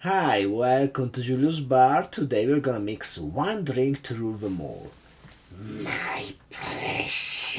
Hi, welcome to Julius Bar. Today we're gonna mix one drink to rule them all. My precious.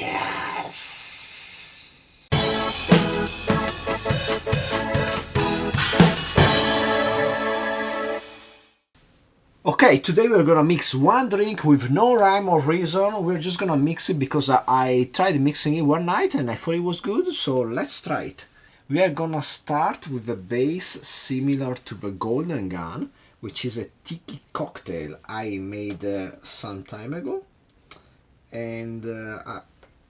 Okay, today we're gonna mix one drink with no rhyme or reason. We're just gonna mix it because I tried mixing it one night and I thought it was good, so let's try it. We are gonna start with a base similar to the Golden Gun, which is a tiki cocktail I made some time ago. And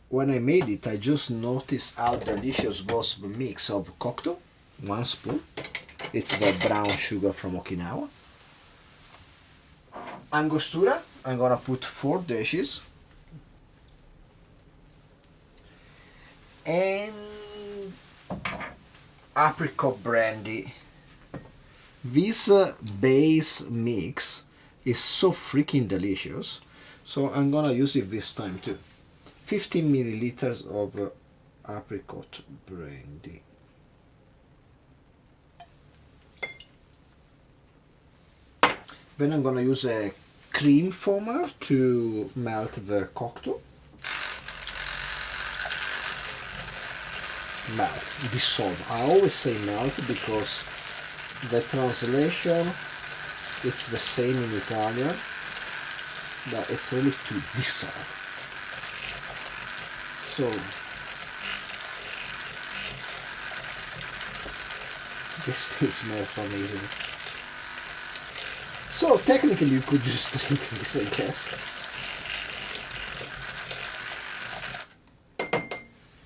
when I made it, I just noticed how delicious was the mix of cocktail, 1 spoon. It's the brown sugar from Okinawa. Angostura, I'm gonna put 4 dishes. And apricot brandy. This base mix is so freaking delicious, so I'm gonna use it this time too. 15 milliliters of apricot brandy. Then I'm gonna use a cream foamer to melt the cocktail. Melt, dissolve. I always say melt because the translation it's the same in Italian, but it's really to dissolve. So this thing smells amazing. So technically you could just drink this, I guess.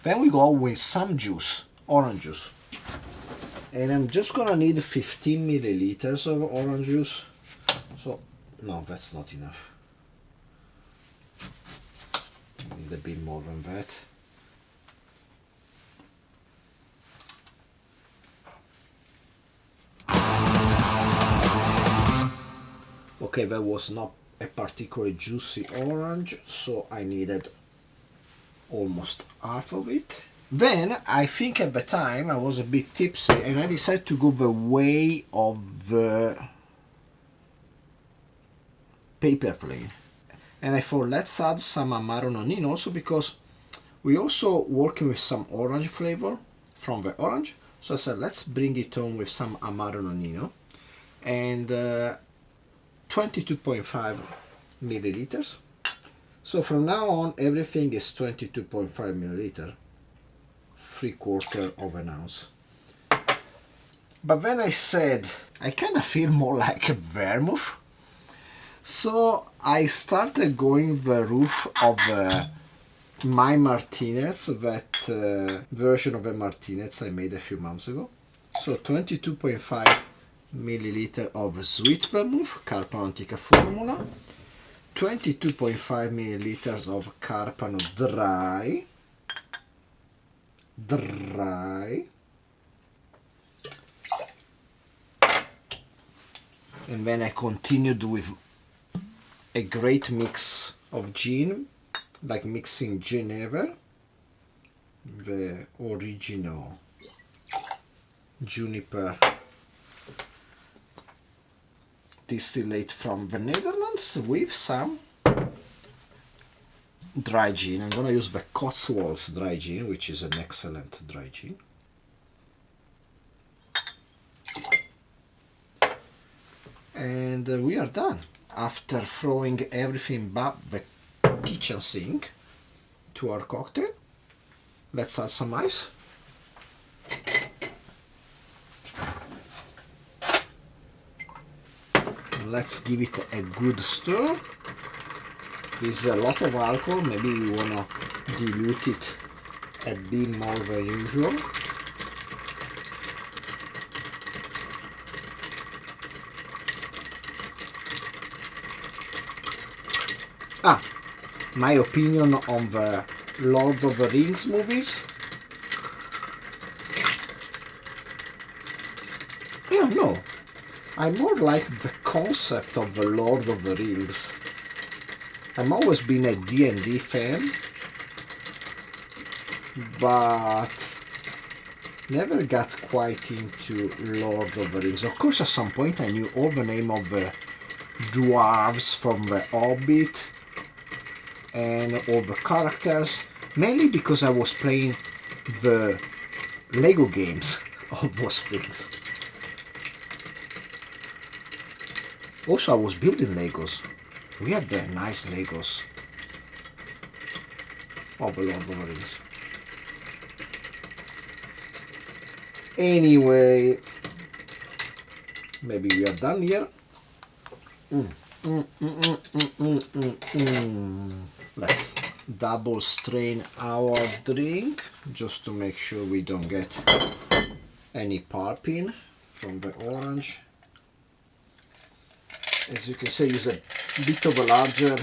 Then we go with some juice, orange juice. And I'm just gonna need 15 milliliters of orange juice. So, no, that's not enough. I need a bit more than that. Okay, that was not a particularly juicy orange, so I needed almost half of it. Then I think at the time I was a bit tipsy and I decided to go the way of the paper plane. And I thought let's add some Amaro Nonino also because we also working with some orange flavor from the orange. So I said let's bring it on with some Amaro Nonino and 22.5 milliliters. So from now on everything is 22.5 milliliter, 3/4 of an ounce. But then I said I kind of feel more like a vermouth, so I started going the roof of my Martinez, that version of a Martinez I made a few months ago. So 22.5 milliliter of sweet vermouth, Carpano Antica Formula, 22.5 milliliters of Carpano dry, and then I continued with a great mix of gin, like mixing Genever, the original juniper distillate from the Netherlands, with some dry gin. I'm gonna use the Cotswolds dry gin, which is an excellent dry gin. And we are done. After throwing everything but the kitchen sink to our cocktail, let's add some ice. Let's give it a good stir. There's a lot of alcohol, maybe we wanna dilute it a bit more than usual. My opinion on the Lord of the Rings movies. I don't know. I more like the concept of the Lord of the Rings. I've always been a D&D fan, but never got quite into Lord of the Rings. Of course, at some point I knew all the name of the dwarves from the Hobbit and all the characters, mainly because I was playing the Lego games of those things. Also, I was building Legos. We had the nice Legos of the Lord of the Rings. Anyway, maybe we are done here. Let's double strain our drink just to make sure we don't get any pulping from the orange. As you can see, use a bit of a larger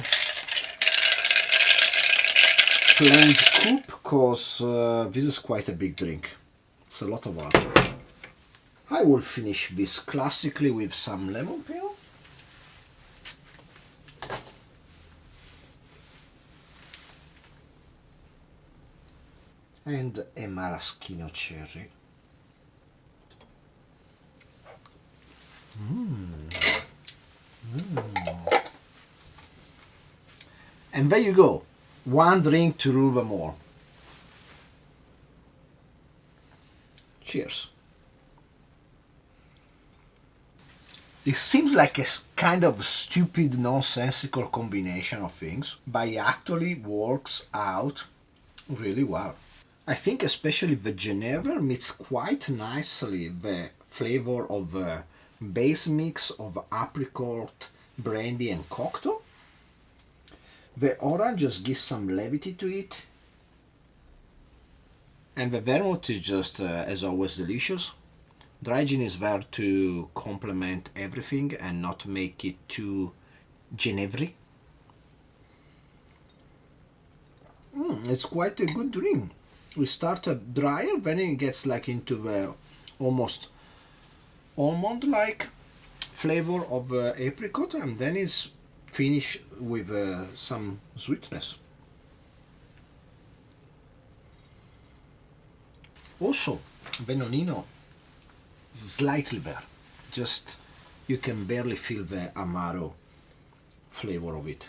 flange coupe because this is quite a big drink. It's a lot of water. I will finish this classically with some lemon peel. And a maraschino cherry. And there you go. One drink to rule them all. Cheers. It seems like a kind of stupid, nonsensical combination of things, but it actually works out really well. I think especially the Genever meets quite nicely the flavor of the base mix of apricot, brandy and Cocteau. The orange just gives some levity to it. And the vermouth is just, as always, delicious. Dry gin is there to complement everything and not make it too Genevry. It's quite a good drink. We start drier, then it gets like into the almost almond-like flavor of apricot, and then it's finished with some sweetness. Also, Benonino slightly there, just you can barely feel the Amaro flavor of it.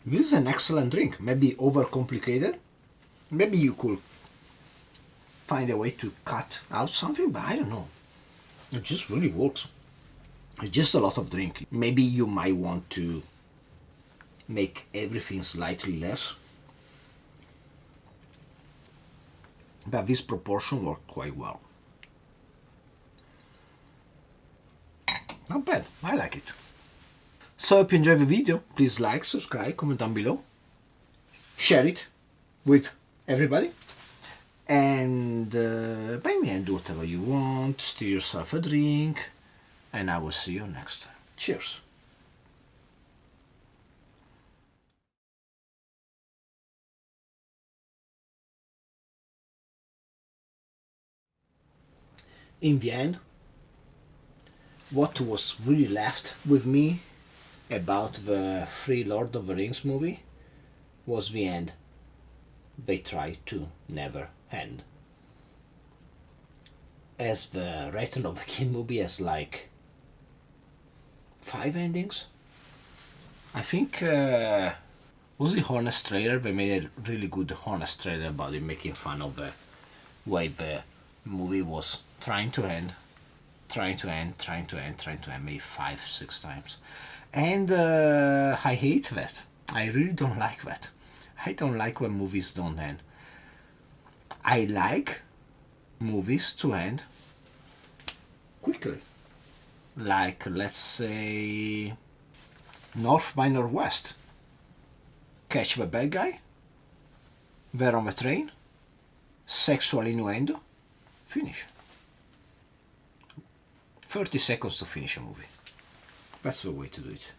This is an excellent drink, maybe overcomplicated. Maybe you could find a way to cut out something, but I don't know. It just really works. It's just a lot of drink. Maybe you might want to make everything slightly less. But this proportion worked quite well. Not bad, I like it. So if you enjoyed the video, please like, subscribe, comment down below. Share it with everybody. And buy me and do whatever you want. Steal yourself a drink. And I will see you next time. Cheers. In the end, what was really left with me about the three Lord of the Rings movie was the end. They try to never end. As the Return of the King movie has like 5 endings. I think was it Honest Trailer? They made a really good Honest Trailer about it, making fun of the way the movie was trying to end, maybe 5-6 times. And I hate that. I really don't like that. I don't like when movies don't end. I like movies to end quickly. Like, let's say, North by Northwest. Catch the bad guy, they're on the train, sexual innuendo, finish. 30 seconds to finish a movie. That's the way to do it.